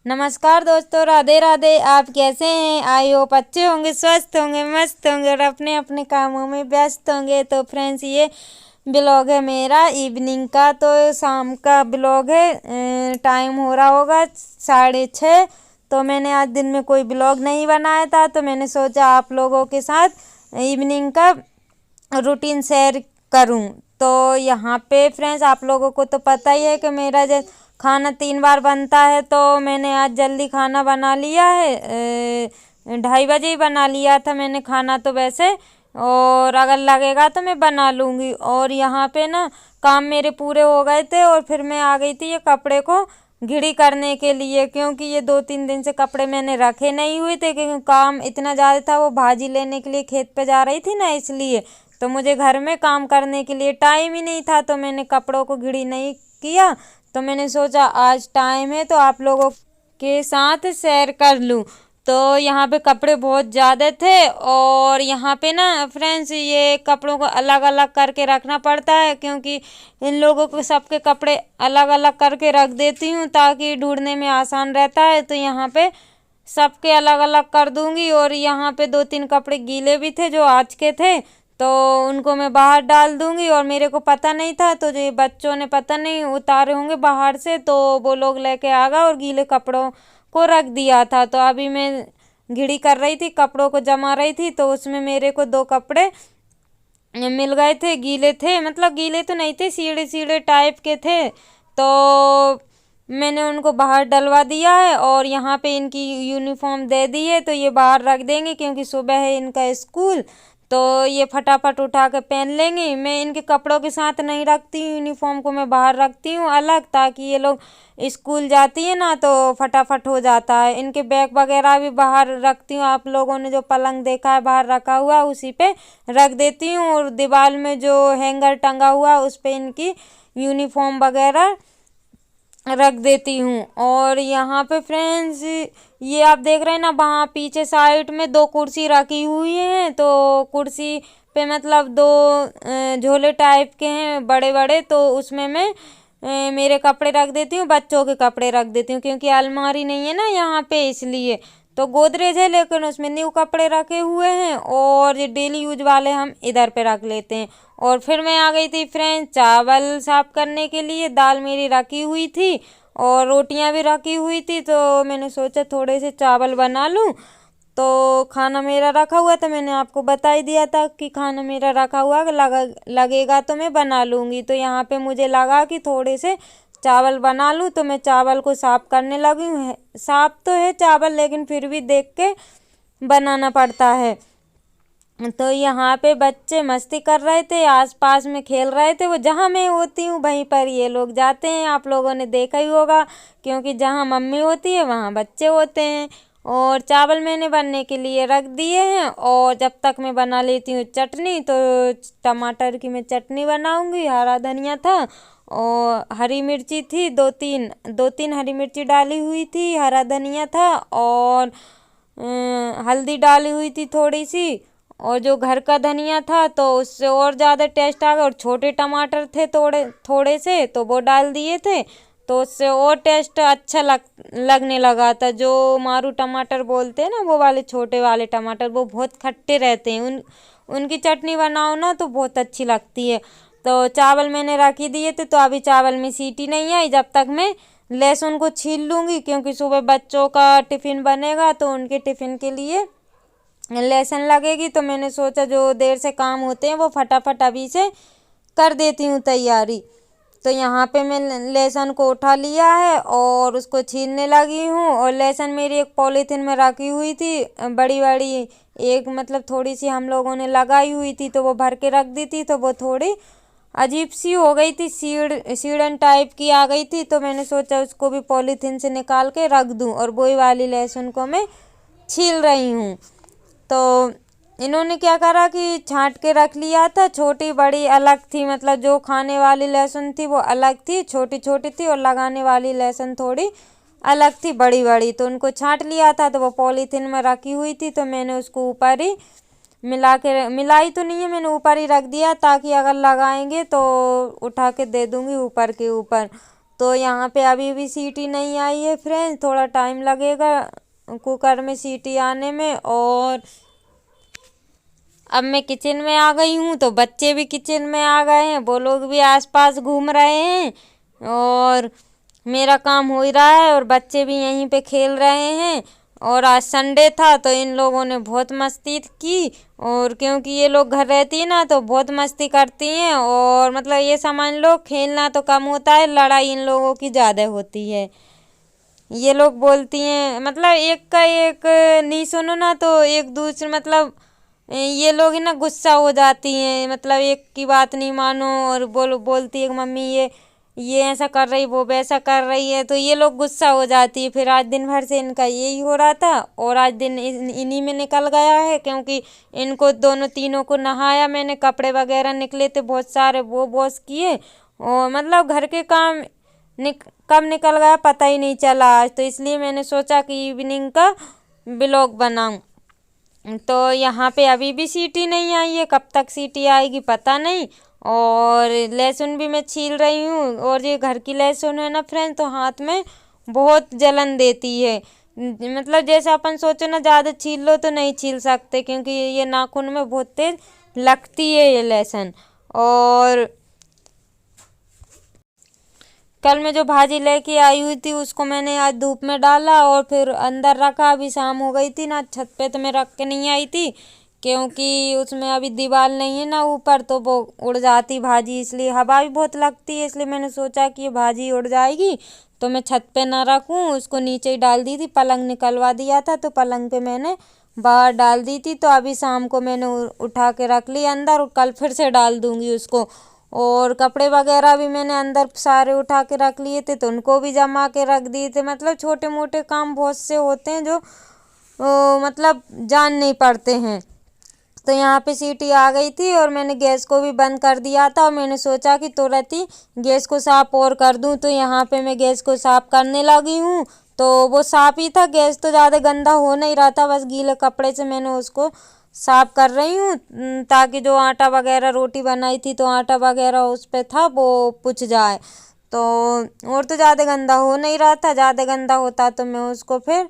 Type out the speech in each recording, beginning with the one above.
नमस्कार दोस्तों, राधे राधे। आप कैसे हैं? आई होप अच्छे होंगे, स्वस्थ होंगे, मस्त होंगे और अपने अपने कामों में व्यस्त होंगे। तो फ्रेंड्स, ये ब्लॉग है मेरा इवनिंग का, तो शाम का ब्लॉग है। टाइम हो रहा होगा 6:30। तो मैंने आज दिन में कोई ब्लॉग नहीं बनाया था, तो मैंने सोचा आप लोगों के साथ इवनिंग का रूटीन शेयर करूं। तो यहाँ पे फ्रेंड्स, आप लोगों को तो पता ही है कि मेरा खाना 3 बार बनता है। तो मैंने आज जल्दी खाना बना लिया है। 2:30 बजे ही बना लिया था मैंने खाना तो वैसे, और अगर लगेगा तो मैं बना लूँगी। और यहाँ पे ना काम मेरे पूरे हो गए थे और फिर मैं आ गई थी ये कपड़े को घिड़ी करने के लिए, क्योंकि ये 2-3 दिन से कपड़े मैंने रखे नहीं हुए थे, क्योंकि काम इतना ज़्यादा था। वो भाजी लेने के लिए खेत पे जा रही थी ना, इसलिए तो मुझे घर में काम करने के लिए टाइम ही नहीं था, तो मैंने कपड़ों को घिड़ी नहीं किया। तो मैंने सोचा आज टाइम है तो आप लोगों के साथ शेयर कर लूँ। तो यहाँ पे कपड़े बहुत ज़्यादा थे, और यहाँ पे ना फ्रेंड्स ये कपड़ों को अलग अलग करके रखना पड़ता है, क्योंकि इन लोगों को सबके कपड़े अलग अलग करके रख देती हूँ ताकि ढूंढने में आसान रहता है। तो यहाँ पे सबके अलग अलग कर दूँगी। और यहाँ पे 2-3 कपड़े गीले भी थे जो आज के थे, तो उनको मैं बाहर डाल दूँगी। और मेरे को पता नहीं था, तो जो बच्चों ने पता नहीं उतारे होंगे बाहर से, तो वो लोग लेके आ गए और गीले कपड़ों को रख दिया था। तो अभी मैं घिड़ी कर रही थी, कपड़ों को जमा रही थी, तो उसमें मेरे को 2 कपड़े मिल गए थे। गीले थे, मतलब गीले तो नहीं थे, सीढ़े सीढ़े टाइप के थे। तो मैंने उनको बाहर डलवा दिया है, और यहाँ पे इनकी यूनिफॉर्म दे दी है, तो ये बाहर रख देंगे क्योंकि सुबह है इनका स्कूल। तो ये फटाफट उठा के पहन लेंगे। मैं इनके कपड़ों के साथ नहीं रखती हूँ, यूनिफॉर्म को मैं बाहर रखती हूँ अलग, ताकि ये लोग स्कूल जाती है ना तो फटाफट हो जाता है। इनके बैग वगैरह भी बाहर रखती हूँ। आप लोगों ने जो पलंग देखा है बाहर रखा हुआ, उसी पे रख देती हूँ। और दीवार में जो हैंगर टंगा हुआ उस पे इनकी यूनिफॉर्म वगैरह रख देती हूँ। और यहाँ पे फ्रेंड्स ये आप देख रहे हैं ना, वहाँ पीछे साइड में 2 कुर्सी रखी हुई हैं। तो कुर्सी पे मतलब 2 झोले टाइप के हैं बड़े बड़े, तो उसमें मैं मेरे कपड़े रख देती हूँ, बच्चों के कपड़े रख देती हूँ, क्योंकि अलमारी नहीं है ना यहाँ पे, इसलिए। तो गोदरेज है लेकिन उसमें न्यू कपड़े रखे हुए हैं, और ये डेली यूज वाले हम इधर पे रख लेते हैं। और फिर मैं आ गई थी फ्रेंड्स चावल साफ करने के लिए। दाल मेरी रखी हुई थी और रोटियां भी रखी हुई थी, तो मैंने सोचा थोड़े से चावल बना लूँ। तो खाना मेरा रखा हुआ था, मैंने आपको बता ही दिया था कि खाना मेरा रखा हुआ लगेगा तो मैं बना लूँगी। तो यहाँ पे मुझे लगा कि थोड़े से चावल बना लूँ, तो मैं चावल को साफ़ करने लगी हूँ। साफ़ तो है चावल, लेकिन फिर भी देख के बनाना पड़ता है। तो यहाँ पे बच्चे मस्ती कर रहे थे, आसपास में खेल रहे थे। वो जहाँ मैं होती हूँ वहीं पर ये लोग जाते हैं, आप लोगों ने देखा ही होगा, क्योंकि जहाँ मम्मी होती है वहाँ बच्चे होते हैं। और चावल मैंने बनने के लिए रख दिए हैं, और जब तक मैं बना लेती हूँ चटनी, तो टमाटर की मैं चटनी बनाऊँगी। हरा धनिया था और हरी मिर्ची थी, 2-3 हरी मिर्ची डाली हुई थी, हरा धनिया था, और हल्दी डाली हुई थी थोड़ी सी। और जो घर का धनिया था तो उससे और ज़्यादा टेस्ट आ गया। और छोटे टमाटर थे थोड़े थोड़े से, तो वो डाल दिए थे, तो उससे और टेस्ट अच्छा लगने लगा था। जो मारू टमाटर बोलते हैं ना, वो वाले छोटे वाले टमाटर, वो बहुत खट्टे रहते हैं। उनकी चटनी बनाओ ना तो बहुत अच्छी लगती है। तो चावल मैंने रख ही दिए थे, तो अभी चावल में सीटी नहीं आई। जब तक मैं लहसुन को छील लूँगी, क्योंकि सुबह बच्चों का टिफ़िन बनेगा, तो उनके टिफ़िन के लिए लहसुन लगेगी। तो मैंने सोचा जो देर से काम होते हैं वो फटाफट अभी से कर देती हूँ तैयारी। तो यहाँ पे मैं लहसुन को उठा लिया है और उसको छीलने लगी हूँ। और लहसुन मेरी एक पॉलीथीन में रखी हुई थी, बड़ी बड़ी एक, मतलब थोड़ी सी हम लोगों ने लगाई हुई थी, तो वो भर के रख दी थी, तो वो थोड़ी अजीब सी हो गई थी, सीढ़न टाइप की आ गई थी। तो मैंने सोचा उसको भी पॉलीथीन से निकाल के रख दूँ, और वही वाली लहसुन को मैं छील रही हूँ। तो इन्होंने क्या करा कि छांट के रख लिया था, छोटी बड़ी अलग थी, मतलब जो खाने वाली लहसुन थी वो अलग थी, छोटी छोटी थी, और लगाने वाली लहसुन थोड़ी अलग थी, बड़ी बड़ी। तो उनको छांट लिया था, तो वो पॉलीथीन में रखी हुई थी, तो मैंने उसको ऊपर ही मिलाई तो नहीं है, मैंने ऊपर ही रख दिया ताकि अगर लगाएंगे तो उठा के दे दूंगी ऊपर के ऊपर। तो यहाँ पे अभी भी सीटी नहीं आई है फ्रेंड्स, थोड़ा टाइम लगेगा कुकर में सीटी आने में। और अब मैं किचन में आ गई हूँ, तो बच्चे भी किचन में आ गए हैं, वो लोग भी आसपास घूम रहे हैं और मेरा काम हो ही रहा है और बच्चे भी यहीं पे खेल रहे हैं। और आज संडे था तो इन लोगों ने बहुत मस्ती की, और क्योंकि ये लोग घर रहती है ना तो बहुत मस्ती करती हैं। और मतलब ये समझ लो खेलना तो कम होता है, लड़ाई इन लोगों की ज़्यादा होती है। ये लोग बोलती हैं मतलब एक का एक नहीं सुनो ना तो एक दूसरे मतलब ये लोग ही ना गुस्सा हो जाती हैं, मतलब एक की बात नहीं मानो और बोलती है मम्मी ये ऐसा कर रही, वो वैसा कर रही है, तो ये लोग गुस्सा हो जाती है। फिर आज दिन भर से इनका यही हो रहा था और आज दिन इन्हीं में निकल गया है, क्योंकि इनको दोनों तीनों को नहाया मैंने, कपड़े वगैरह निकले थे बहुत सारे वो वॉश किए, और मतलब घर के काम कब निकल गया पता ही नहीं चला आज। तो इसलिए मैंने सोचा कि इवनिंग का ब्लॉग बनाऊं। तो यहाँ पे अभी भी सीटी नहीं आई है, कब तक सीटी आएगी पता नहीं। और लहसुन भी मैं छील रही हूँ, और ये घर की लहसुन है ना फ्रेंड तो हाथ में बहुत जलन देती है। मतलब जैसे अपन सोचो ना ज़्यादा छील लो तो नहीं छील सकते, क्योंकि ये नाखून में बहुत तेज लगती है ये लहसुन। और कल मैं जो भाजी लेके आई हुई थी उसको मैंने आज धूप में डाला और फिर अंदर रखा। अभी शाम हो गई थी ना, छत पे तो मैं रख के नहीं आई थी, क्योंकि उसमें अभी दीवार नहीं है ना ऊपर, तो वो उड़ जाती भाजी, इसलिए हवा भी बहुत लगती है, इसलिए मैंने सोचा कि ये भाजी उड़ जाएगी तो मैं छत पे ना रखूँ, उसको नीचे ही डाल दी थी। पलंग निकलवा दिया था तो पलंग पे मैंने बाहर डाल दी थी, तो अभी शाम को मैंने उठा के रख ली अंदर, और कल फिर से डाल दूँगी उसको। और कपड़े वगैरह भी मैंने अंदर सारे उठा के रख लिए थे, तो उनको भी जमा के रख दिए थे। मतलब छोटे मोटे काम बहुत से होते हैं जो मतलब जान नहीं पड़ते हैं। तो यहाँ पे सीटी आ गई थी और मैंने गैस को भी बंद कर दिया था, और मैंने सोचा कि तुरंत ही गैस को साफ और कर दूँ। तो यहाँ पे मैं गैस को साफ करने लगी हूँ, तो वो साफ ही था, गैस तो ज़्यादा गंदा हो नहीं रहा था, बस गीले कपड़े से मैंने उसको साफ कर रही हूँ, ताकि जो आटा वगैरह रोटी बनाई थी तो आटा वगैरह उस पर था वो पुछ जाए। तो और तो ज़्यादा गंदा हो नहीं रहा था, ज़्यादा गंदा होता तो मैं उसको फिर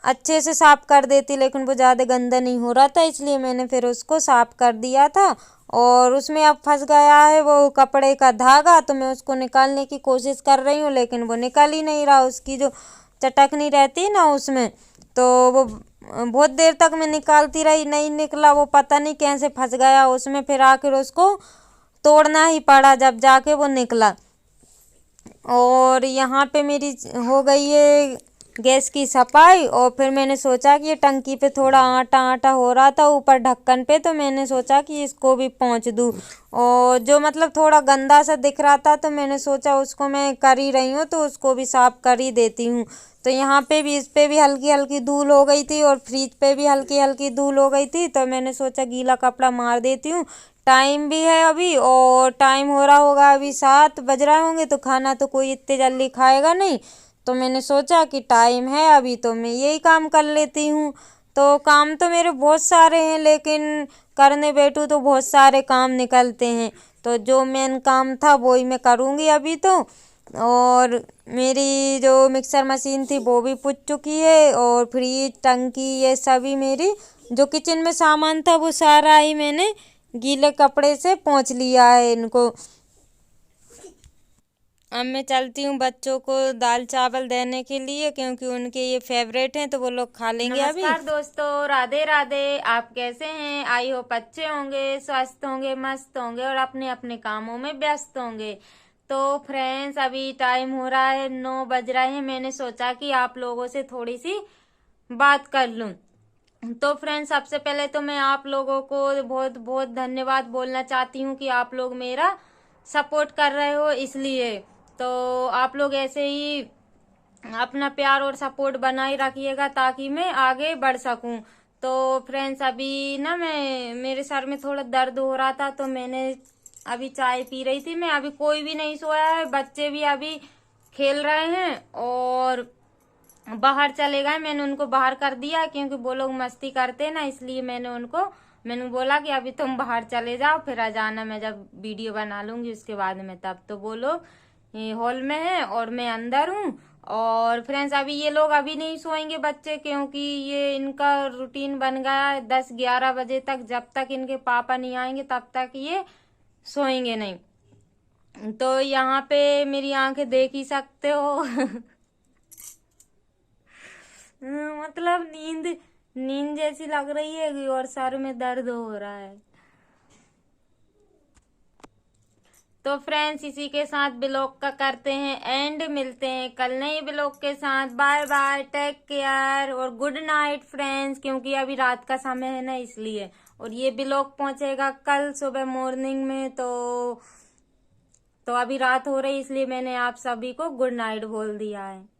अच्छे से साफ कर देती, लेकिन वो ज़्यादा गंदा नहीं हो रहा था, इसलिए मैंने फिर उसको साफ कर दिया था। और उसमें अब फंस गया है वो कपड़े का धागा, तो मैं उसको निकालने की कोशिश कर रही हूँ, लेकिन वो निकल ही नहीं रहा। उसकी जो चटकनी रहती है ना उसमें, तो वो बहुत देर तक मैं निकालती रही, नहीं निकला वो, पता नहीं कैसे फंस गया उसमें। फिर आखिर उसको तोड़ना ही पड़ा, जब जाके वो निकला। और यहाँ पे मेरी हो गई है गैस की सफाई, और फिर मैंने सोचा कि ये टंकी पे थोड़ा आटा आटा हो रहा था ऊपर ढक्कन पे, तो मैंने सोचा कि इसको भी पोंछ दूँ। और जो मतलब थोड़ा गंदा सा दिख रहा था तो मैंने सोचा उसको मैं कर ही रही हूँ तो उसको भी साफ कर ही देती हूँ। तो यहाँ पे भी इस पे भी हल्की हल्की धूल हो गई थी और फ्रिज पे भी हल्की हल्की धूल हो गई थी, तो मैंने सोचा गीला कपड़ा मार देती हूँ। टाइम भी है अभी, और टाइम हो रहा होगा अभी 7 बज रहे होंगे, तो खाना तो कोई इतने जल्दी खाएगा नहीं, तो मैंने सोचा कि टाइम है अभी तो मैं यही काम कर लेती हूँ। तो काम तो मेरे बहुत सारे हैं, लेकिन करने बैठूँ तो बहुत सारे काम निकलते हैं, तो जो मेन काम था वही मैं करूँगी अभी तो। और मेरी जो मिक्सर मशीन थी वो भी पूछ चुकी है, और फ्रिज टंकी ये सभी मेरी जो किचन में सामान था वो सारा ही मैंने गीले कपड़े से पोंछ लिया है इनको। अब मैं चलती हूँ बच्चों को दाल चावल देने के लिए, क्योंकि उनके ये फेवरेट हैं तो वो लोग खा लेंगे अभी। नमस्कार दोस्तों, राधे राधे। आप कैसे हैं? आई होप अच्छे होंगे, स्वस्थ होंगे, मस्त होंगे और अपने अपने कामों में व्यस्त होंगे। तो फ्रेंड्स अभी टाइम हो रहा है 9 बज रहे हैं, मैंने सोचा कि आप लोगों से थोड़ी सी बात कर लूं। तो फ्रेंड्स सबसे पहले तो मैं आप लोगों को बहुत बहुत धन्यवाद बोलना चाहती हूँ कि आप लोग मेरा सपोर्ट कर रहे हो, इसलिए तो आप लोग ऐसे ही अपना प्यार और सपोर्ट बनाए रखिएगा ताकि मैं आगे बढ़ सकूं। तो फ्रेंड्स अभी ना मेरे सर में थोड़ा दर्द हो रहा था, तो मैंने अभी चाय पी रही थी मैं। अभी कोई भी नहीं सोया है, बच्चे भी अभी खेल रहे हैं और बाहर चले गए। मैंने उनको बाहर कर दिया क्योंकि वो लोग मस्ती करते ना, इसलिए मैंने बोला कि अभी तुम बाहर चले जाओ, फिर आ जाना, मैं जब वीडियो बना लूंगी उसके बाद में तब। तो वो लोग हॉल में है और मैं अंदर हूँ। और फ्रेंड्स अभी ये लोग अभी नहीं सोएंगे बच्चे, क्योंकि ये इनका रूटीन बन गया है 10-11 बजे तक, जब तक इनके पापा नहीं आएंगे तब तक ये सोएंगे नहीं। तो यहाँ पे मेरी आंखें देख ही सकते हो मतलब नींद नींद जैसी लग रही है और सर में दर्द हो रहा है। तो फ्रेंड्स इसी के साथ ब्लॉग का करते हैं एंड, मिलते हैं कल नए ब्लॉग के साथ। बाय बाय, टेक केयर और गुड नाइट फ्रेंड्स, क्योंकि अभी रात का समय है ना इसलिए। और ये ब्लॉग पहुंचेगा कल सुबह मॉर्निंग में, तो अभी रात हो रही इसलिए मैंने आप सभी को गुड नाइट बोल दिया है।